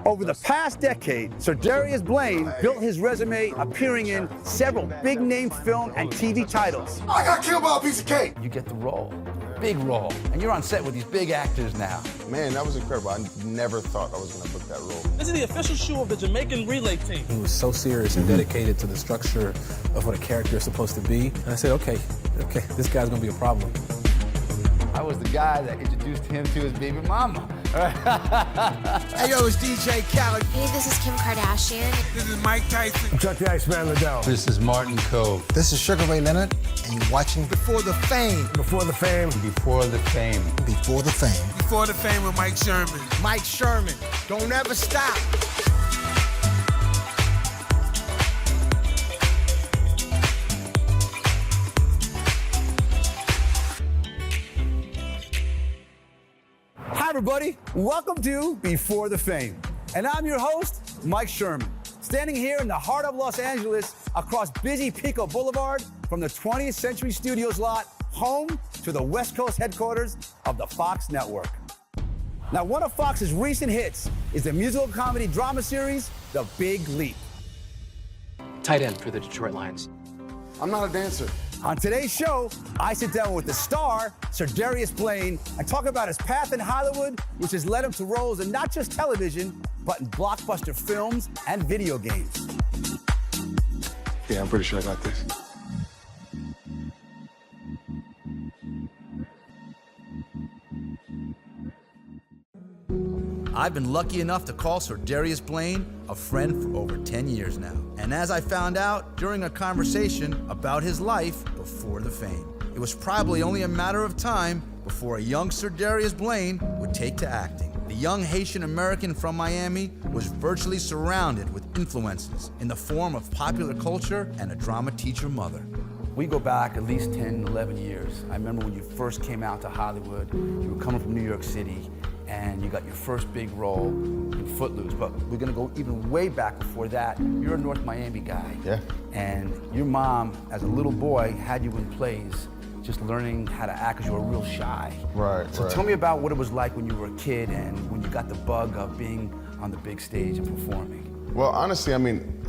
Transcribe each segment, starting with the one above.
Over the past decade, Serdarius Blain built his resume appearing in several big-name film and TV titles. I got killed by a piece of cake. You get the role, big role, and you're on set with these big actors now. Man, that was incredible. I never thought I was going to book that role. This is the official shoe of the Jamaican relay team. He was so serious and dedicated to the structure of what a character is supposed to be. And I said, okay, this guy's going to be a problem. I was the guy that introduced him to his baby mama. Hey, yo, it's DJ Khaled. Hey, this is Kim Kardashian. This is Mike Tyson. I'm Chuck the Iceman Liddell. This is Martin Cove. This is Sugar Ray Leonard, and you're watching Before the Fame. Before the Fame. Before the Fame. Before the Fame. Before the Fame with Mike Sherman. Mike Sherman. Don't ever stop. Hi, everybody. Welcome to Before the Fame. And I'm your host, Mike Sherman, standing here in the heart of Los Angeles across busy Pico Boulevard from the 20th Century Studios lot, home to the West Coast headquarters of the Fox Network. Now, one of Fox's recent hits is the musical comedy drama series, The Big Leap. Tight end for the Detroit Lions. I'm not a dancer. On today's show, I sit down with the star, Serdarius Blain, and talk about his path in Hollywood, which has led him to roles in not just television, but in blockbuster films and video games. Yeah, I'm pretty sure I got this. I've been lucky enough to call Serdarius Blain a friend for over 10 years now. And as I found out during a conversation about his life before the fame, it was probably only a matter of time before a young Serdarius Blain would take to acting. The young Haitian American from Miami was virtually surrounded with influences in the form of popular culture and a drama teacher mother. We go back at least 10, 11 years. I remember when you first came out to Hollywood, you were coming from New York City, and you got your first big role in Footloose, but we're gonna go even way back before that. You're a North Miami guy. Yeah. And your mom, as a little boy, had you in plays, just learning how to act because you were real shy. Right, So right. tell me about what it was like when you were a kid and when you got the bug of being on the big stage and performing. Well, honestly, I mean,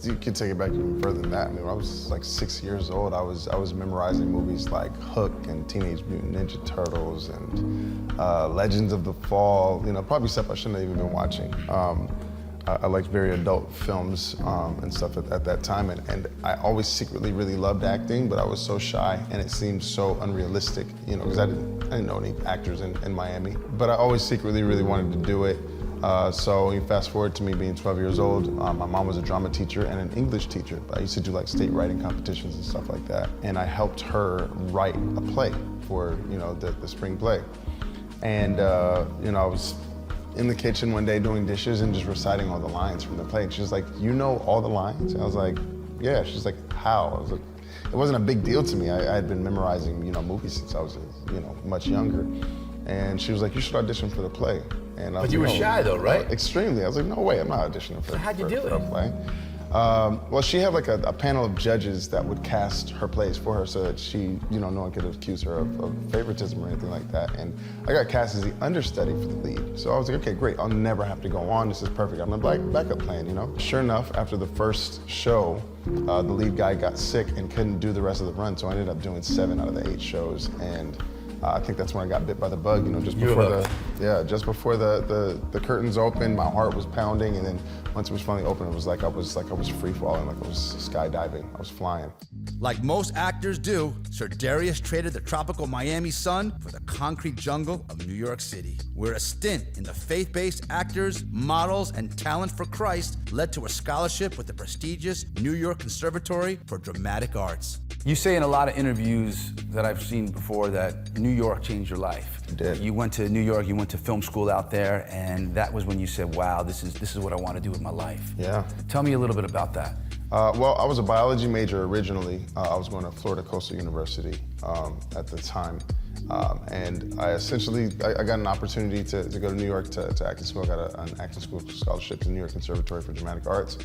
you could take it back even further than that. I mean, when I was like 6 years old, I was memorizing movies like Hook and Teenage Mutant Ninja Turtles and Legends of the Fall. You know, probably stuff I shouldn't have even been watching. I liked very adult films and stuff at that time, and I always secretly really loved acting, but I was so shy, and it seemed so unrealistic, you know, because I didn't know any actors in Miami. But I always secretly really wanted to do it. So you fast forward to me being 12 years old. My mom was a drama teacher and an English teacher. I used to do like state writing competitions and stuff like that. And I helped her write a play for, you know, the spring play. And, you know, I was in the kitchen one day doing dishes and just reciting all the lines from the play. And she was like, "You know all the lines?" And I was like, "Yeah." She's like, "How?" I was like, it wasn't a big deal to me. I had been memorizing, you know, movies since I was, you know, much younger. And she was like, "You should audition for the play." And I was But you were shy though, right? Extremely. I was like, no way, I'm not auditioning for, So how'd you do for it? a play. Well, she had like a panel of judges that would cast her plays for her so that she, you know, no one could accuse her of favoritism or anything like that. And I got cast as the understudy for the lead. So I was like, okay, great, I'll never have to go on. This is perfect. I'm a backup plan, you know? Sure enough, after the first show, the lead guy got sick and couldn't do the rest of the run. So I ended up doing 7 out of the 8 shows. And I think that's when I got bit by the bug, you know, just before the curtains opened, my heart was pounding, and then once it was finally open, it was like I was free falling, like I was skydiving, I was flying. Like most actors do, Serdarius traded the tropical Miami sun for the concrete jungle of New York City, where a stint in the faith-based Actors, Models, and Talent for Christ led to a scholarship with the prestigious New York Conservatory for Dramatic Arts. You say in a lot of interviews that I've seen before that New York changed your life. It did. You went to New York, you went to film school out there, and that was when you said, wow, this is what I want to do with my life. Yeah. Tell me a little bit about that. Well, I was a biology major originally. I was going to Florida Coastal University at the time. And I got an opportunity to go to New York to acting school. I got an acting school scholarship to the New York Conservatory for Dramatic Arts,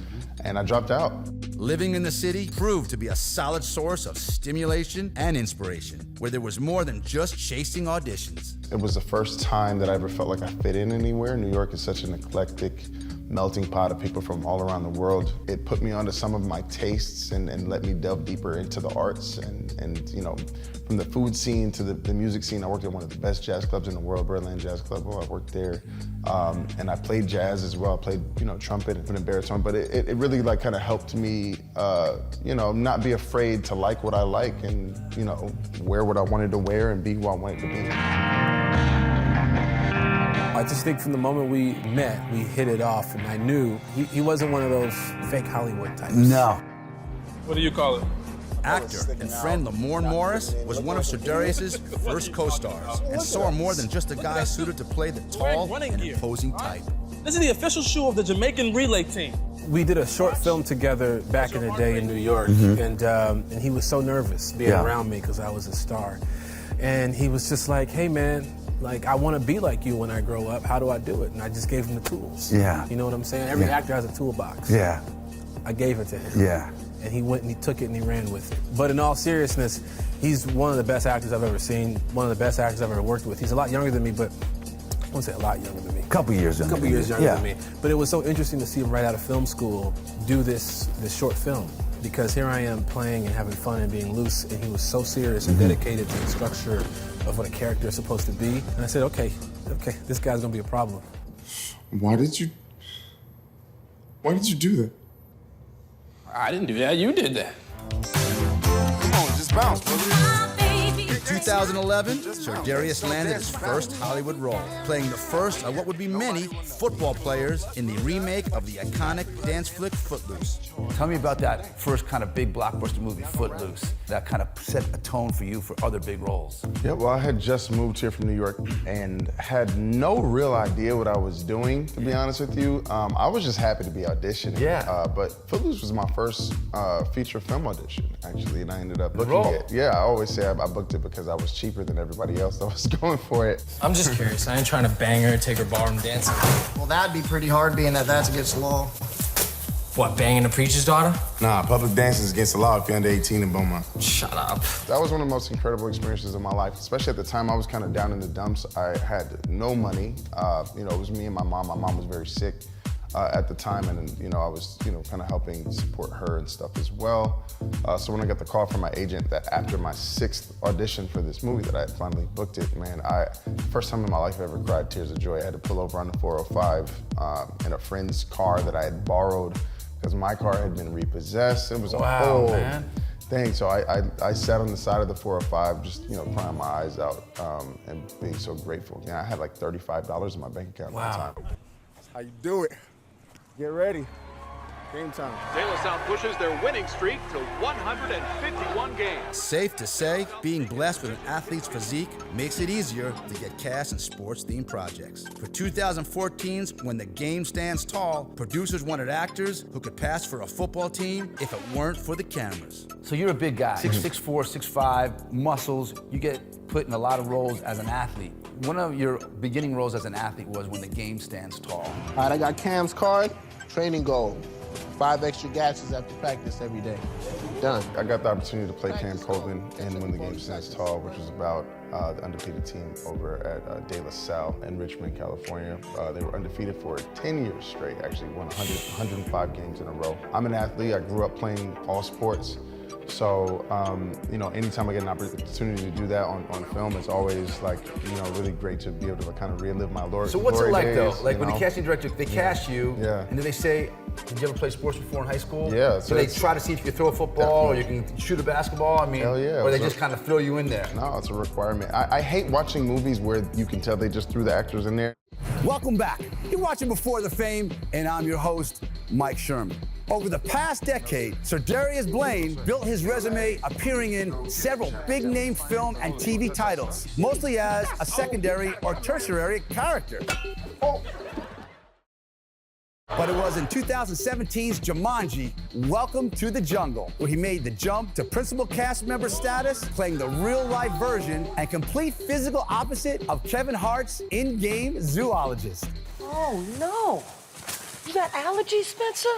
and I dropped out. Living in the city proved to be a solid source of stimulation and inspiration, where there was more than just chasing auditions. It was the first time that I ever felt like I fit in anywhere. New York is such an eclectic melting pot of people from all around the world. It put me onto some of my tastes and let me delve deeper into the arts and you know, from the food scene to the music scene. I worked at one of the best jazz clubs in the world, Berlin Jazz Club. I worked there, and I played jazz as well. I played, you know, trumpet and baritone, but it really like kind of helped me, you know, not be afraid to like what I like and, you know, wear what I wanted to wear and be who I wanted to be. I just think from the moment we met, we hit it off, and I knew he wasn't one of those fake Hollywood types. No. What do you call it? Actor and friend Lamorne Morris was one of Sir Darius's first co-stars, and saw more than just a guy suited to play the tall and imposing type. This is the official shoe of the Jamaican relay team. We did a short film together back in the day in New York, and he was so nervous being around me because I was a star. And he was just like, hey man, like I want to be like you when I grow up. How do I do it? And I just gave him the tools. Yeah. You know what I'm saying? Every actor has a toolbox. Yeah. I gave it to him. Yeah. And he went and he took it and he ran with it. But in all seriousness, he's one of the best actors I've ever seen, one of the best actors I've ever worked with. He's a lot younger than me, but I won't say a lot younger than me. Couple years younger. Couple years younger than me. But it was so interesting to see him right out of film school do this short film, because here I am playing and having fun and being loose, and he was so serious and dedicated to the structure of what a character is supposed to be. And I said, okay, this guy's gonna be a problem. Why did you do that? I didn't do that. You did that. Come on, just bounce, brother. In 2011, Sir Darius landed his first Hollywood role, playing the first of what would be many football players in the remake of the iconic dance flick Footloose. Tell me about that first kind of big blockbuster movie, Footloose, that kind of set a tone for you for other big roles. Yeah, well, I had just moved here from New York and had no real idea what I was doing, to be honest with you. I was just happy to be auditioning. Yeah. But Footloose was my first feature film audition, actually, and I ended up booking role. it. Yeah, I always say I booked it because I was cheaper than everybody else that was going for it. I'm just curious. I ain't trying to bang her, take her ballroom dancing. Well, that'd be pretty hard, being that that's against the law. What, banging a preacher's daughter? Nah, public dancing is against the law if you're under 18 in Beaumont. Shut up. That was one of the most incredible experiences of my life, especially at the time I was kind of down in the dumps. I had no money. You know, it was me and my mom. My mom was very sick at the time, and you know, I was, you know, kind of helping support her and stuff as well. So when I got the call from my agent that after my 6th audition for this movie that I had finally booked it, man, first time in my life I ever cried tears of joy. I had to pull over on the 405 in a friend's car that I had borrowed because my car had been repossessed. It was a whole thing. So I sat on the side of the 405, just, you know, crying my eyes out and being so grateful. I had like $35 in my bank account at the time. That's how you do it. Get ready. Game time. De La Salle pushes their winning streak to 151 games. Safe to say, being blessed with an athlete's physique makes it easier to get cast in sports-themed projects. For 2014's When the Game Stands Tall, producers wanted actors who could pass for a football team if it weren't for the cameras. So you're a big guy, 6'4", 6'5", muscles. You get put in a lot of roles as an athlete. One of your beginning roles as an athlete was When the Game Stands Tall. All right, I got Cam's card, training goal. 5 extra gashes after practice every day. Done. I got the opportunity to play Cam Colvin in When the Game Stands Tall, which was about the undefeated team over at De La Salle in Richmond, California. They were undefeated for 10 years straight, actually won 105 games in a row. I'm an athlete. I grew up playing all sports. So, you know, anytime I get an opportunity to do that on film, it's always like, you know, really great to be able to kind of relive my glory days. So what's it like though? Like when the casting director, they cast you, yeah. And then they say, did you ever play sports before in high school? Yeah. So they try to see if you can throw a football definitely. or you can shoot a basketball? I mean, hell yeah. or they just kind of throw you in there? No, it's a requirement. I hate watching movies where you can tell they just threw the actors in there. Welcome back. You're watching Before the Fame, and I'm your host, Mike Sherman. Over the past decade, Sir Darius Blain built his resume appearing in several big-name film and TV titles, mostly as a secondary or tertiary character. But it was in 2017's Jumanji, Welcome to the Jungle, where he made the jump to principal cast member status, playing the real-life version and complete physical opposite of Kevin Hart's in-game zoologist. Oh, no. You got allergies, Spencer?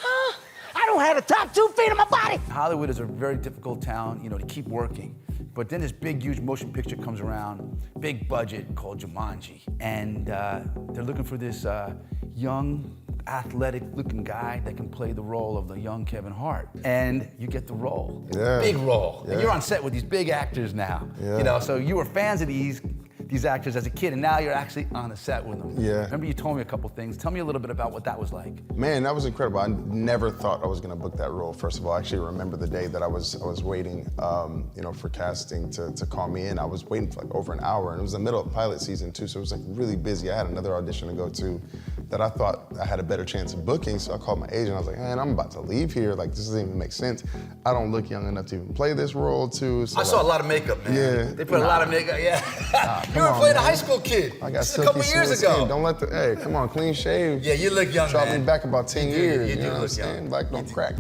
Huh? I don't have the top 2 feet of my body. Hollywood is a very difficult town, you know, to keep working. But then this big, huge motion picture comes around, big budget, called Jumanji. And they're looking for this young athletic-looking guy that can play the role of the young Kevin Hart, and you get the role, Yeah. big role, Yeah. and you're on set with these big actors now. Yeah. You know, so you were fans of these actors as a kid, and now you're actually on a set with them. Yeah. Remember you told me a couple things. Tell me a little bit about what that was like. Man, that was incredible. I never thought I was gonna book that role. First of all, I actually remember the day that I was waiting, for casting to call me in. I was waiting for like over an hour, and it was the middle of pilot season too, so it was like really busy. I had another audition to go to that I thought I had a better chance of booking, so I called my agent. I was like, man, I'm about to leave here. Like, this doesn't even make sense. I don't look young enough to even play this role too. So I saw a lot of makeup, man. Yeah. They put a lot of makeup, yeah. You were playing a high school kid. I got This is a couple years ago. Skin. Don't let hey, come on, clean shave. Yeah, you look young, Shot man. me back about 10 years. You do know what I'm look saying? young. Black don't crack.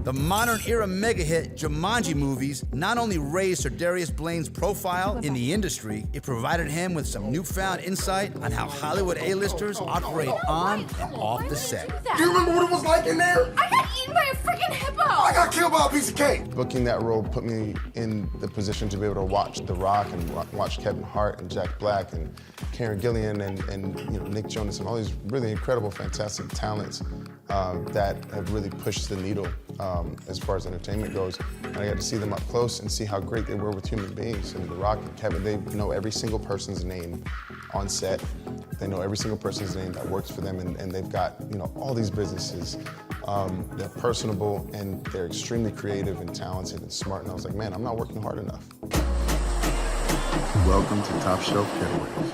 The modern era mega hit Jumanji movies not only raised Sir Darius Blain's profile in the industry, it provided him with some newfound insight on how Hollywood A-listers operate on and off the set. Do you remember what it was like in there? I got eaten by a freaking hippo! I got killed by a piece of cake. Booking that role put me in the position to be able to watch The Rock and watch Kevin Hart and Jack Black and Karen Gillan and Nick Jonas and all these really incredible, fantastic talents that have really pushed the needle as far as entertainment goes. And I got to see them up close and see how great they were with human beings. And The Rock and Kevin, they know every single person's name on set. They know every single person's name that works for them, and they've got all these businesses. They're personable and they're extremely creative and talented and smart. And I was like, man, I'm not working hard enough. Welcome to Top Shelf Getaways.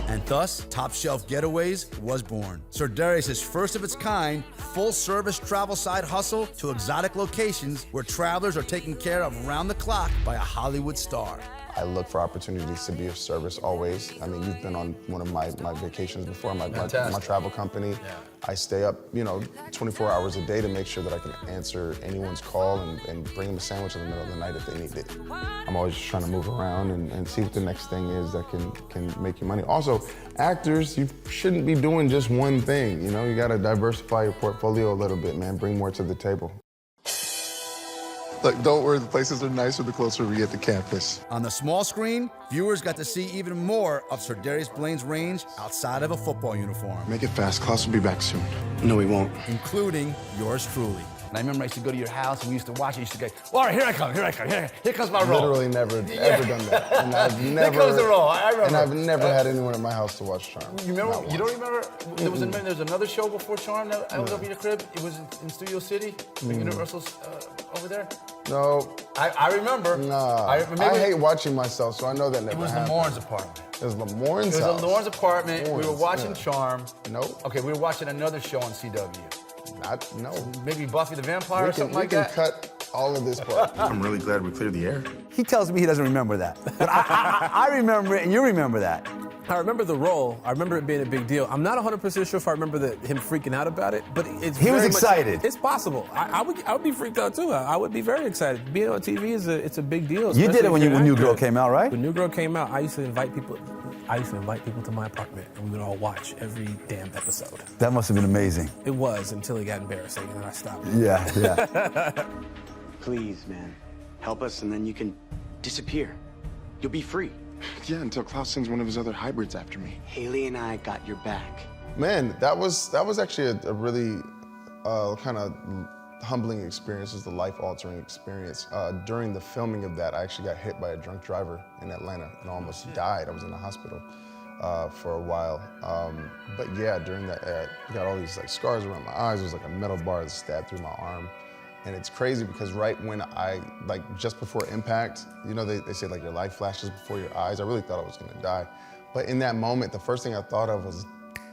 And thus, Top Shelf Getaways was born. Sir Darius' first of its kind, full-service travel side hustle to exotic locations where travelers are taken care of around the clock by a Hollywood star. I look for opportunities to be of service always. I mean, you've been on one of my vacations before, my travel company. Yeah. I stay up, 24 hours a day to make sure that I can answer anyone's call and bring them a sandwich in the middle of the night if they need it. I'm always just trying to move around and see what the next thing is that can make you money. Also, actors, you shouldn't be doing just one thing. You gotta diversify your portfolio a little bit, man. Bring more to the table. Look, don't worry, the places are nicer the closer we get to campus. On the small screen, viewers got to see even more of Sir Darius Blain's range outside of a football uniform. Make it fast, Klaus will be back soon. No, he won't. Including yours truly. And I remember I used to go to your house and we used to watch it. You used to go, all right, here I come. Here comes my role. Literally never, ever done that. And I've never, Here comes the role, I remember. And I've never had anyone at my house to watch Charm. You remember? You don't remember? There was another show before Charm that I was over your crib. It was in Studio City, Universal's over there. No. I remember. Nah. I hate watching myself, so I know that never happened. It was Lamorne's apartment. It was Lamorne's house? It was Lamorne's apartment. Lawrence, we were watching Charm. Nope. Okay, we were watching another show on CW. No. Maybe Buffy the Vampire or something like that? We can cut all of this part. I'm really glad we cleared the air. He tells me he doesn't remember that. But I remember it, and you remember that. I remember the role. I remember it being a big deal. I'm not 100% sure if I remember him freaking out about it, but it's He was very excited. It's possible. I would be freaked out too. I would be very excited. Being on TV it's a big deal. You did it especially when New Girl came out, right? When New Girl came out, I used to invite people to my apartment, and we would all watch every damn episode. That must have been amazing. It was until it got embarrassing, and then I stopped. Yeah. Please, man, help us, and then you can disappear. You'll be free. Yeah, until Klaus sends one of his other hybrids after me. Haley and I got your back. Man, that was actually a really kind of humbling experience. It was the life-altering experience. During the filming of that, I actually got hit by a drunk driver in Atlanta and almost died. I was in the hospital for a while. But yeah, during that, I got all these scars around my eyes. There was a metal bar that stabbed through my arm. And it's crazy because right when just before impact, they say your life flashes before your eyes. I really thought I was gonna die. But in that moment, the first thing I thought of was,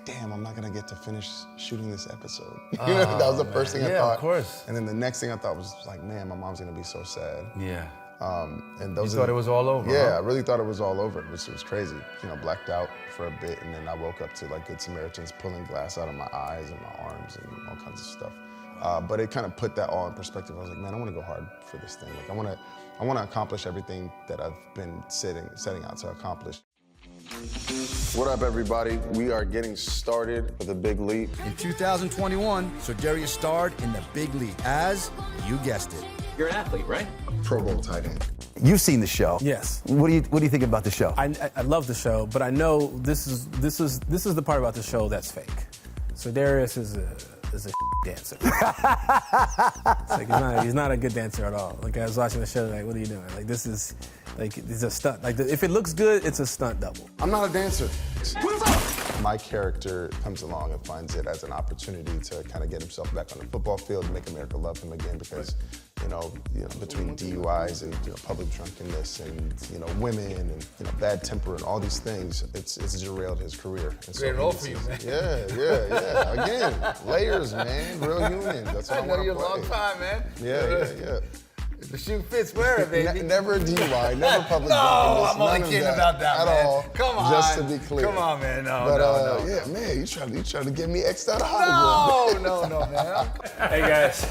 damn, I'm not gonna get to finish shooting this episode. That was the first thing I thought. Yeah, of course. And then the next thing I thought was man, my mom's gonna be so sad. Yeah. And those You thought it was all over? Yeah, huh? I really thought it was all over. It was crazy. Blacked out for a bit, and then I woke up to Good Samaritans pulling glass out of my eyes and my arms and all kinds of stuff. But it kind of put that all in perspective. I was like, man, I want to go hard for this thing. I want to accomplish everything that I've been setting out to accomplish. What up, everybody? We are getting started with a big leap. In 2021, Sir Darius starred in The Big Leap as, you guessed it, You're an athlete, right? Pro Bowl tight end. You've seen the show. Yes. What do you think about the show? I love the show, but I know this is the part about the show that's fake. So Darius is a dancer. It's like he's not a good dancer at all. Like I was watching the show, like, what are you doing? Like this is, like, it's a stunt. Like if it looks good, it's a stunt double. I'm not a dancer. My character comes along and finds it as an opportunity to kind of get himself back on the football field and make America love him again because, you know between DUIs and public drunkenness and women and bad temper and all these things, it's derailed his career. And Great role for you, man. Yeah. Again, layers, man. Real human. That's what I want to play. I know you a long time, man. Yeah. The shoe fits, wear it, baby. Never a DUI, never public drunkenness. No, I'm only kidding about that, at man. all. Come on. Just to be clear. Come on, man. No. Yeah, man, you trying to get me X'd out of Hollywood. No, man. Hey, guys.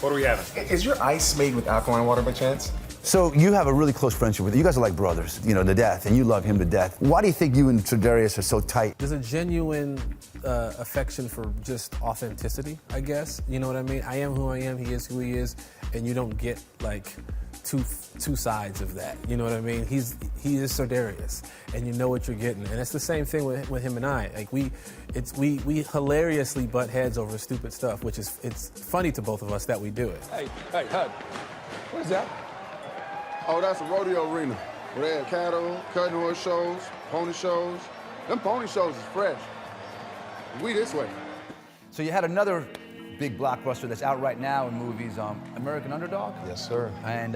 What are we having? Is your ice made with alkaline water by chance? So you have a really close friendship with him. You guys are like brothers, to death, and you love him to death. Why do you think you and Darius are so tight? There's a genuine affection for just authenticity, I guess. You know what I mean? I am who I am, he is who he is, and you don't get like two sides of that. You know what I mean? He is Sir Darius, and you know what you're getting. And it's the same thing with him and I. Like we hilariously butt heads over stupid stuff, which is it's funny to both of us that we do it. Hey, Hud. What is that? Oh, that's a rodeo arena where they have cattle, cutting horse shows, pony shows. Them pony shows is fresh. We this way. So you had another big blockbuster that's out right now in movies, American Underdog? Yes, sir. And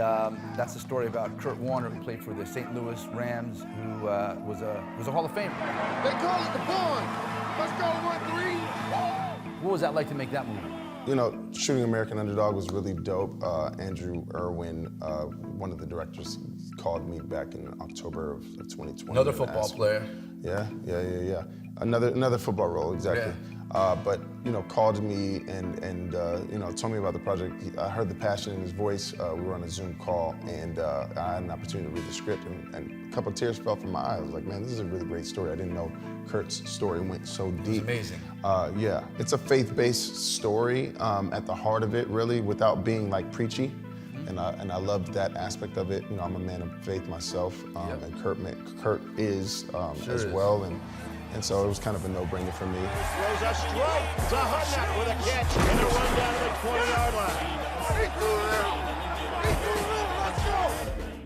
that's the story about Kurt Warner, who played for the St. Louis Rams, who was a Hall of Famer. They call it the Bond. Let's go 1-3. What was that like to make that movie? Shooting American Underdog was really dope. Andrew Irwin, one of the directors, called me back in October of 2020. Another football player. Yeah. Another football role, exactly. Yeah. But called me and told me about the project. I heard the passion in his voice. We were on a Zoom call, and I had an opportunity to read the script, and a couple of tears fell from my eyes. I was like, man, this is a really great story. I didn't know Kurt's story went so deep. Amazing. Yeah, it's a faith-based story at the heart of it, really, without being like preachy. And I loved that aspect of it. I'm a man of faith myself, and Kurt is as well. And so it was kind of a no-brainer for me. Throws a strike to Hudnut with a catch and a run down to the 20-yard line.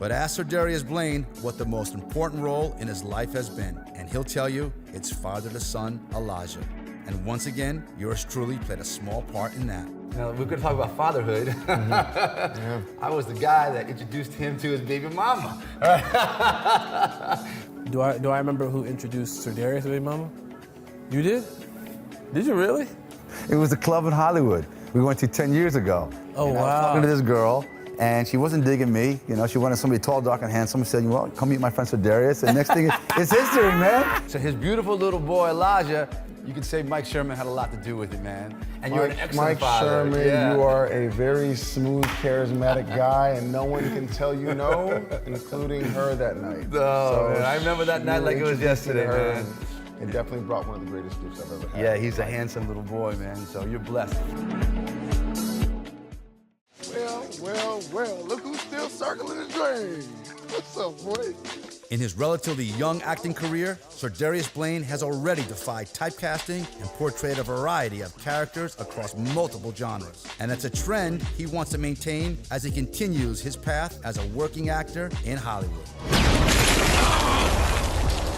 But ask Sir Darius Blain what the most important role in his life has been, and he'll tell you it's father to son Elijah. And once again, yours truly played a small part in that. Now, we're going to talk about fatherhood. Yeah. I was the guy that introduced him to his baby mama. Do I remember who introduced Sir Darius to Baby Mama? You did? Did you really? It was a club in Hollywood we went to 10 years ago. Oh, and wow. I was talking to this girl, and she wasn't digging me. She wanted somebody tall, dark, and handsome. Said, well, come meet my friend Sir Darius. And next thing it's history, man. So his beautiful little boy, Elijah, you could say Mike Sherman had a lot to do with it, man. And you're an excellent Mike father. Sherman, yeah. you are a very smooth, charismatic guy, and no one can tell you no, including her that night. Man, I remember that night like it was yesterday, man. It definitely brought one of the greatest gifts I've ever had. Yeah, he's a handsome little boy, man, so you're blessed. Well, look who's still circling the drain. What's up, boy? In his relatively young acting career, Sir Darius Blain has already defied typecasting and portrayed a variety of characters across multiple genres. And it's a trend he wants to maintain as he continues his path as a working actor in Hollywood.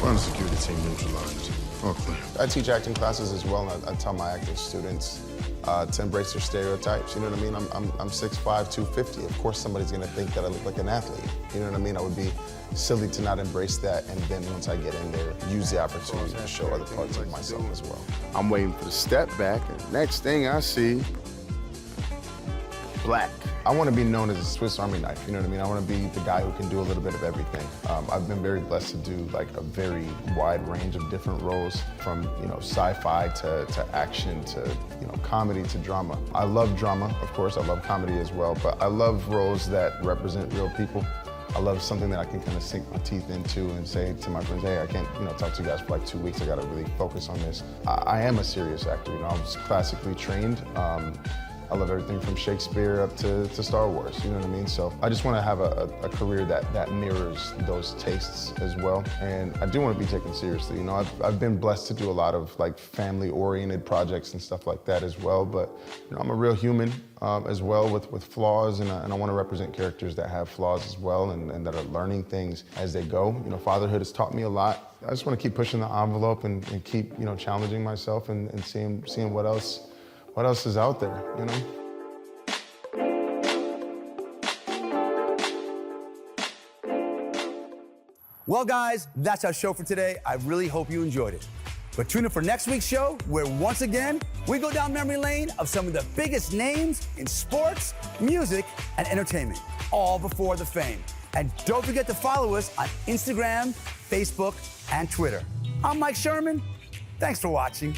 Final security team neutralized. All clear. I teach acting classes as well, and I tell my acting students to embrace their stereotypes. You know what I mean? I'm 6'5", 250. Of course somebody's gonna think that I look like an athlete. You know what I mean? I would be silly to not embrace that, and then once I get in there, use the opportunity to show other parts of myself as well. I'm waiting for the step back, and next thing I see, black. I want to be known as a Swiss Army knife, you know what I mean? I want to be the guy who can do a little bit of everything. I've been very blessed to do like a very wide range of different roles, from sci-fi to action to comedy to drama. I love drama, of course. I love comedy as well, but I love roles that represent real people. I love something that I can kind of sink my teeth into and say to my friends, hey, I can't talk to you guys for like 2 weeks. I got to really focus on this. I am a serious actor. I was classically trained. I love everything from Shakespeare up to Star Wars, you know what I mean? So I just want to have a career that mirrors those tastes as well. And I do want to be taken seriously. You know, I've been blessed to do a lot of like family-oriented projects and stuff like that as well. But you know, I'm a real human as well with flaws, and I want to represent characters that have flaws as well and that are learning things as they go. You know, fatherhood has taught me a lot. I just want to keep pushing the envelope and keep, you know, challenging myself and seeing what else is out there, you know? Well, guys, that's our show for today. I really hope you enjoyed it. But tune in for next week's show, where once again, we go down memory lane of some of the biggest names in sports, music, and entertainment, all before the fame. And don't forget to follow us on Instagram, Facebook, and Twitter. I'm Mike Sherman. Thanks for watching.